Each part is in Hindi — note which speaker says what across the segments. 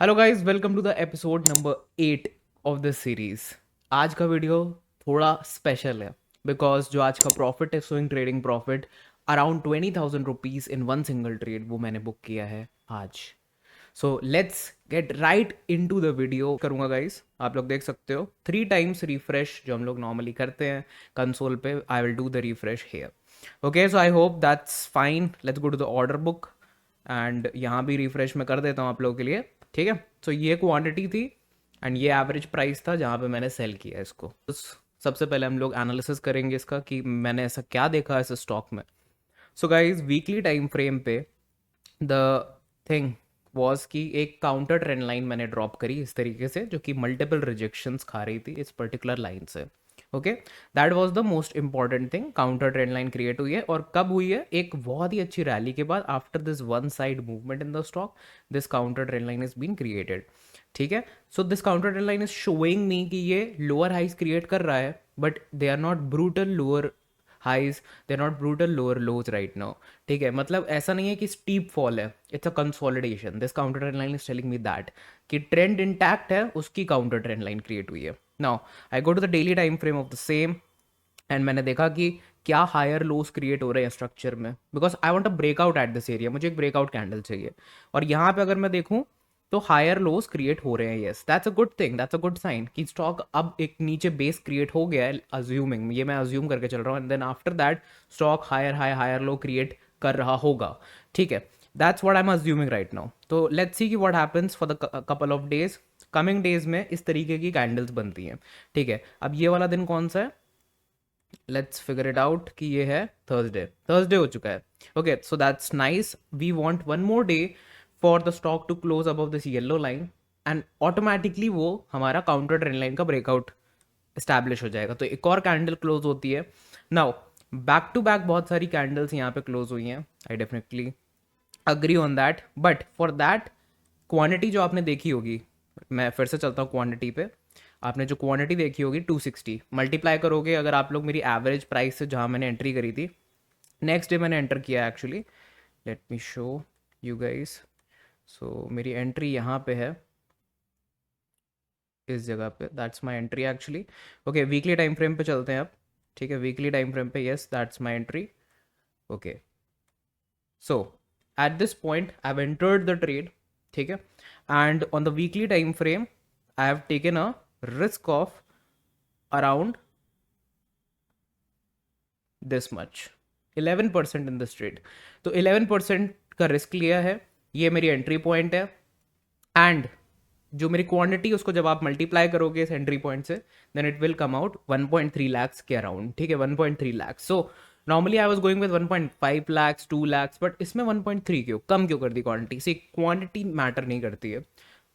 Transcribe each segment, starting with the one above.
Speaker 1: Hello guys, welcome to the episode number 8 of this series. आज का वीडियो थोड़ा स्पेशल है बिकॉज जो आज का प्रॉफिट है, swing trading profit around 20,000 rupees in one single trade, वो मैंने बुक किया है आज। So let's get right in to the video करूंगा गाइस। आप लोग देख सकते हो 3 टाइम्स रिफ्रेश जो हम लोग नॉर्मली करते हैं कंसोल पे, I will do the refresh here. Okay, so I hope that's fine. Let's go to the order book and यहाँ भी रिफ्रेश मैं कर देता हूँ आप लोगों के लिए। ठीक है, सो ये क्वांटिटी थी एंड ये एवरेज प्राइस था जहाँ पे मैंने सेल किया इसको। सबसे पहले हम लोग एनालिसिस करेंगे इसका कि मैंने ऐसा क्या देखा इस स्टॉक में। So guys, weekly time frame पे द थिंग वॉज कि एक काउंटर ट्रेंड लाइन मैंने ड्रॉप करी इस तरीके से, जो कि मल्टीपल रिजेक्शंस खा रही थी इस पर्टिकुलर लाइन से। Okay, that was the most important thing. Counter trend line create हुई है और कब हुई है? एक बहुत ही अच्छी रैली के बाद, after this one side movement in the stock, this counter trend line is been created. ठीक है, so this counter trend line is showing me कि ये लोअर हाइज क्रिएट कर रहा है, but they are not brutal lower highs, they are not brutal lower lows right now. ठीक है, मतलब ऐसा नहीं है कि स्टीप फॉल है, it's a consolidation. This counter trend line is telling me that कि ट्रेंड इंटैक्ट है, उसकी काउंटर ट्रेंड लाइन क्रिएट हुई है। Now I go to the daily time frame of the same and मैंने देखा कि क्या हायर लोस क्रिएट हो रहे हैं स्ट्रक्चर में, because I want a breakout at this area. मुझे एक ब्रेकआउट कैंडल चाहिए और यहाँ पे अगर मैं देखूँ तो हायर लोस क्रिएट हो रहे हैं। Yes, that's a good thing, that's a good sign कि स्टॉक अब एक नीचे बेस क्रिएट हो गया है। अज्यूमिंग, ये मैं अज्यूम करके चल रहा हूँ, and then after that stock higher high higher low create कर रहा होगा। ठीक है, that's what I am assuming right now. तो लेट्स सी कि what happens for the couple of days. Coming days में इस तरीके की कैंडल्स बनती हैं। ठीक है, अब ये वाला दिन कौन सा है? लेट्स फिगर इट आउट कि ये है थर्सडे। थर्सडे हो चुका है। Okay, so that's nice. We want one more day for the stock to close above this yellow line and automatically वो हमारा काउंटर ट्रेंड लाइन का ब्रेकआउट इस्टेब्लिश हो जाएगा। तो एक और कैंडल क्लोज होती है। नाउ बैक टू बैक बहुत सारी कैंडल्स यहाँ पे क्लोज हुई हैं। I definitely agree on that, but for that quantity जो आपने देखी होगी, मैं फिर से चलता हूँ क्वांटिटी पे। आपने जो क्वांटिटी देखी होगी 260 मल्टीप्लाई करोगे अगर आप लोग मेरी एवरेज प्राइस से, जहाँ मैंने एंट्री करी थी, नेक्स्ट डे मैंने एंटर किया actually. Let me show you guys. So मेरी एंट्री यहाँ पे है, इस जगह पे। That's my entry actually. Okay, weekly time frame पे चलते हैं अब। ठीक है, वीकली टाइम फ्रेम पे, yes that's my entry. Okay, so at this point I have entered the trade. ठीक है, and on the weekly time frame I have taken a risk of around this much, 11% in this trade. तो 11% का रिस्क लिया है, ये मेरी एंट्री पॉइंट है। एंड जो मेरी क्वांटिटी, उसको जब आप मल्टीप्लाई करोगे इस एंट्री पॉइंट से, then it will come out 1.3 lakhs के अराउंड। ठीक है, 1.3 lakhs। So normally I was going with 1.5 lakhs 2 lakhs, but इसमें 1.3 क्यों कम क्यों कर दी क्वांटिटी? सी, क्वांटिटी मैटर नहीं करती है।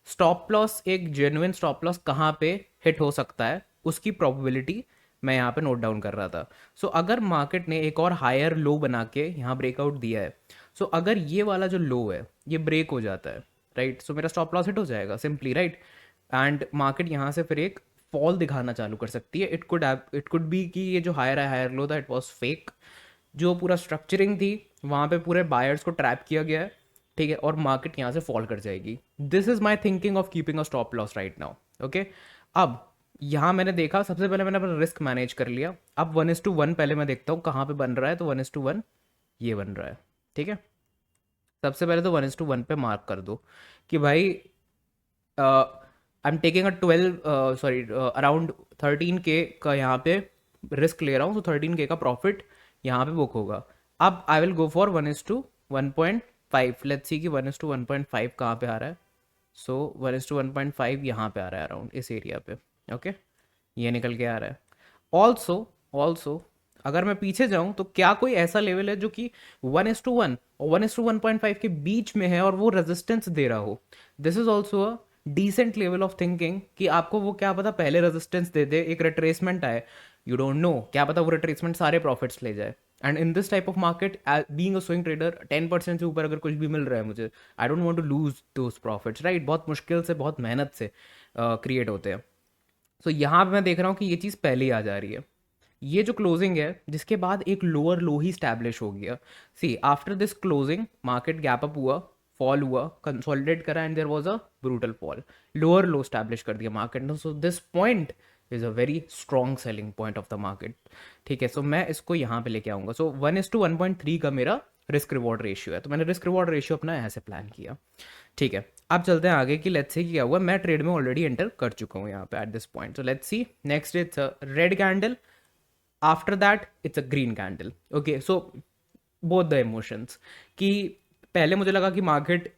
Speaker 1: स्टॉप लॉस, एक जेन्युइन स्टॉप लॉस कहाँ पे हिट हो सकता है, उसकी प्रोबेबिलिटी मैं यहाँ पे नोट डाउन कर रहा था। सो अगर मार्केट ने एक और हायर लो बना के यहाँ ब्रेकआउट दिया है, सो अगर ये वाला जो लो है ये ब्रेक हो जाता है, राइट, सो मेरा स्टॉप लॉस हिट हो जाएगा सिंपली, राइट। एंड मार्केट यहाँ से फिर एक फॉल दिखाना चालू कर सकती है। इट कुड बी कि ये जो हायर लो था, इट वॉज फेक। जो पूरा स्ट्रक्चरिंग थी वहाँ पे पूरे बायर्स को ट्रैप किया गया है। ठीक है, और मार्केट यहाँ से फॉल कर जाएगी। This is my thinking of keeping a stop loss right now. Okay, अब यहाँ मैंने देखा, सबसे पहले मैंने अपना रिस्क मैनेज कर लिया। अब 1:1 पहले मैं देखता हूँ कहाँ पे बन रहा है। तो 1:1 ये बन रहा है। ठीक है, सबसे पहले तो 1:1 पे मार्क कर दो कि भाई I am taking a 12 sorry around 13K का यहाँ पे रिस्क ले रहा हूँ। तो 13K का प्रॉफिट यहाँ पे बुक होगा। अब I will go for 1:1.5। Let's see कि 1:1.5 कहाँ पे आ रहा है। सो 1:1.5 यहाँ पे आ रहा है, अराउंड इस एरिया पे। ओके, ये निकल के आ रहा है। ऑल्सो ऑल्सो अगर मैं पीछे जाऊं तो क्या कोई ऐसा लेवल है जो कि 1:1 और 1:1.5 के बीच में है और वो रेजिस्टेंस दे रहा हो? This is also a decent level of thinking कि आपको वो क्या पता पहले रेजिस्टेंस दे दे, एक रिट्रेसमेंट आए। यू डोंट नो, क्या पता वो रिट्रेसमेंट सारे प्रॉफिट्स ले जाए। And in this type of market, being a swing trader, 10% से ऊपर अगर कुछ भी मिल रहा है मुझे, I don't want to lose those profits, right. बहुत मुश्किल से, बहुत मेहनत से क्रिएट होते हैं। सो यहाँ पे मैं देख रहा हूँ कि ये चीज़ पहले ही आ जा रही है। ये जो क्लोजिंग है, जिसके बाद एक लोअर लो ही स्टैब्लिश हो गया। See, after this closing market gap up हुआ फॉल हुआ, कंसोलिडेट करा and there was a brutal fall, lower low establish कर दिया मार्केट ने. So this point is a very strong selling point of the market. ठीक है, सो मैं इसको यहाँ पे लेके आऊँगा. सो 1:1.3 का मेरा रिस्क रिवॉर्ड रेशियो है, तो मैंने रिस्क रिवॉर्ड रेशियो अपना ऐसे प्लान किया. ठीक है, अब चलते हैं आगे कि लेट्स से क्या हुआ. मैं ट्रेड में ऑलरेडी एंटर कर चुका हूँ यहाँ पे at this point. So let's see next it's a red candle, after that it's a green candle. Okay, so both the emotions कि पहले मुझे लगा कि market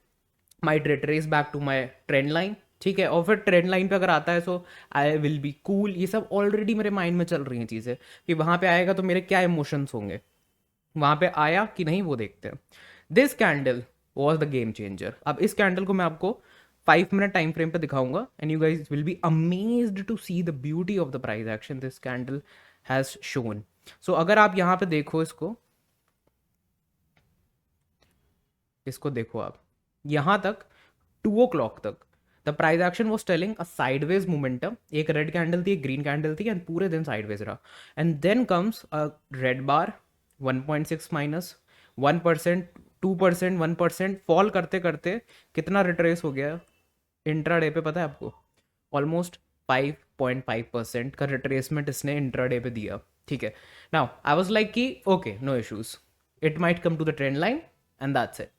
Speaker 1: might retrace back to my trend line. ठीक है, और फिर ट्रेंड लाइन पे अगर आता है सो आई विल बी कूल. ये सब ऑलरेडी मेरे माइंड में चल रही हैं चीज़ें कि वहाँ पे आएगा तो मेरे क्या इमोशंस होंगे. वहाँ पे आया कि नहीं वो देखते हैं. This candle was the game changer. अब इस कैंडल को मैं आपको 5 मिनट टाइम फ्रेम पे दिखाऊंगा and you guys will be amazed to see the beauty of the price action this candle has shown. So अगर आप यहाँ पे देखो इसको इसको देखो आप यहाँ तक 2 o'clock तक the price action was telling a sideways momentum. एक रेड कैंडल थी, एक ग्रीन कैंडल थी एंड पूरे दिन साइडवेज रहा. And then comes a red bar 1.6 minus 1%, 2%, 1% fall करते करते कितना रिट्रेस हो गया इंट्राडे पे पता है आपको? ऑलमोस्ट 5.5% का रिट्रेसमेंट इसने इंट्राडे पे दिया. ठीक है, नाउ आई वाज लाइक कि okay no issues, it might come to the trend line and that's it.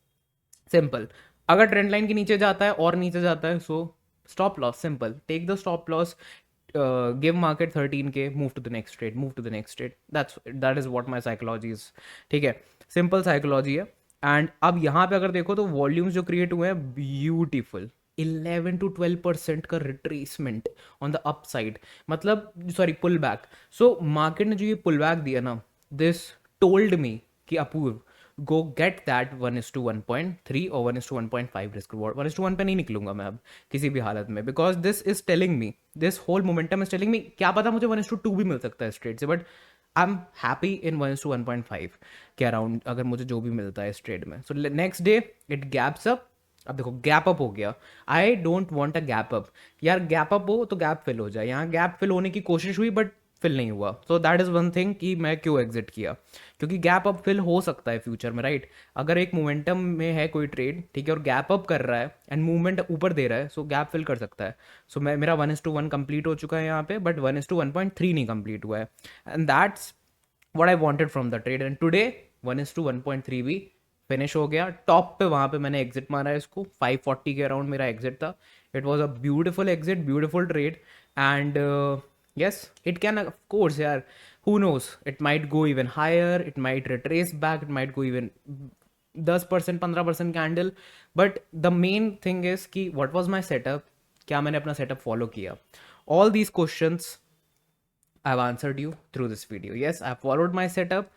Speaker 1: Simple. अगर ट्रेंड लाइन के नीचे जाता है और नीचे जाता है so stop loss. Simple, take the stop loss, give market 13K, move to the next trade, move to the next trade. That is what my psychology is. ठीक है, सिंपल साइकोलॉजी है. एंड अब यहाँ पे अगर देखो तो वॉल्यूम्स जो क्रिएट हुए हैं ब्यूटीफुल, 11 to 12% का रिट्रेसमेंट ऑन द अपसाइड, मतलब sorry pull back. So market ने जो ये पुल बैक दिया ना, दिस टोल्ड मी कि अपूर्व गो गेट दैट 1:1.3 और 1:1.5 रिस्क रिवॉर्ड. 1:1 पे नहीं निकलूंगा मैं अब किसी भी हालत में, because this is telling me, this whole momentum is telling me. क्या पता मुझे 1:2 भी मिल सकता है इस ट्रेड से, but I am happy in 1:1.5 के अराउंड अगर मुझे जो भी मिलता है इस ट्रेड में. So next day it gaps up. अब देखो गैप अप हो गया. I don't want a gap up. यार गैप अप हो तो गैप फिल हो जाए. यहाँ गैप फिल होने की कोशिश हुई बट फिल नहीं हुआ. So that is one thing कि मैं क्यों एग्जिट किया, क्योंकि गैप अप फिल हो सकता है फ्यूचर में, राइट? अगर एक मोमेंटम में है कोई ट्रेड, ठीक है, और गैप अप कर रहा है एंड मूवमेंट ऊपर दे रहा है, सो गैप फिल कर सकता है. सो मैं मेरा 1:1 कंप्लीट हो चुका है यहाँ पे, बट 1:1.3 नहीं कंप्लीट हुआ है. And that's what I wanted from the trade. And today 1:1.3 भी फिनिश हो गया. टॉप पे वहाँ पे मैंने एग्जिट मारा है इसको, 540 के अराउंड मेरा एग्जिट था. It was a beautiful exit, beautiful trade. And yes, it can, of course, yeah, who knows, it might go even higher, it might retrace back, it might go even 10%, 15% candle. But the main thing is कि what was my setup, क्या मैंने अपना setup follow किया. All these questions I've answered you through this video. Yes, I followed my setup.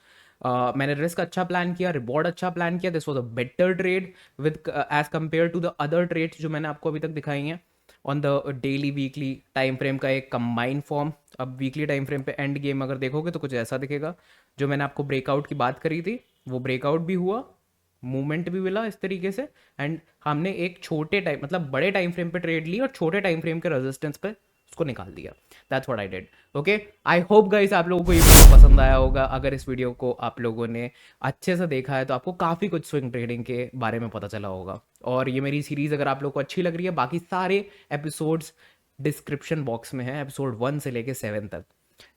Speaker 1: मैंने रिस्क अच्छा प्लान किया, रिवॉर्ड अच्छा प्लान किया. This was a better trade with as compare to the other trades जो मैंने आपको अभी तक दिखाई हैं on the daily weekly time frame का एक कंबाइंड फॉर्म. अब वीकली टाइम फ्रेम पे एंड गेम अगर देखोगे तो कुछ ऐसा दिखेगा. जो मैंने आपको ब्रेकआउट की बात करी थी वो ब्रेकआउट भी हुआ, मूवमेंट भी मिला इस तरीके से. एंड हमने एक छोटे टाइम मतलब बड़े टाइम फ्रेम पे ट्रेड ली और छोटे टाइम फ्रेम के रेजिस्टेंस पे उसको निकाल दिया. That's what I did. Okay, I hope guys आप लोगों को ये वीडियो पसंद आया होगा. अगर इस वीडियो को आप लोगों ने अच्छे से देखा है तो आपको काफ़ी कुछ स्विंग ट्रेडिंग के बारे में पता चला होगा. और ये मेरी सीरीज़ अगर आप लोगों को अच्छी लग रही है, बाकी सारे एपिसोड्स डिस्क्रिप्शन बॉक्स में है, एपिसोड 1 से लेके 7 तक,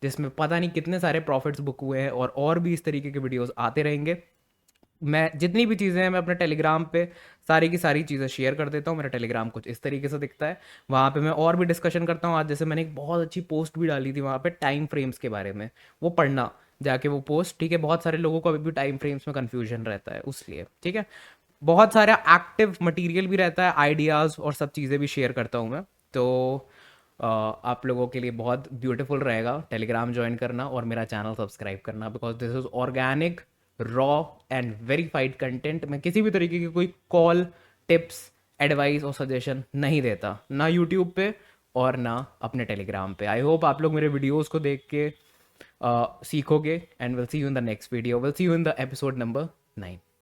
Speaker 1: जिसमें पता नहीं कितने सारे प्रॉफिट्स बुक हुए हैं. और भी इस तरीके के वीडियोस आते रहेंगे. मैं जितनी भी चीज़ें हैं मैं अपने टेलीग्राम पे सारी की सारी चीज़ें शेयर कर देता हूँ. मेरा टेलीग्राम कुछ इस तरीके से दिखता है. वहाँ पे मैं और भी डिस्कशन करता हूँ. आज जैसे मैंने एक बहुत अच्छी पोस्ट भी डाली थी वहाँ पे टाइम फ्रेम्स के बारे में, वो पढ़ना जाके वो पोस्ट. ठीक है, बहुत सारे लोगों को अभी भी टाइम फ्रेम्स में कन्फ्यूजन रहता है उसलिए. ठीक है, बहुत सारा एक्टिव मटेरियल भी रहता है, आइडियाज़ और सब चीज़ें भी शेयर करता हूँ मैं. तो आप लोगों के लिए बहुत ब्यूटीफुल रहेगा टेलीग्राम ज्वाइन करना और मेरा चैनल सब्सक्राइब करना, because this is organic, raw and verified content. मैं किसी भी तरीके की कोई कॉल, टिप्स, एडवाइस और सजेशन नहीं देता, ना यूट्यूब पे और ना अपने टेलीग्राम पे. आई होप आप लोग मेरे वीडियोस को देख के सीखोगे. And will see you in the next video, will see you in the episode number 9.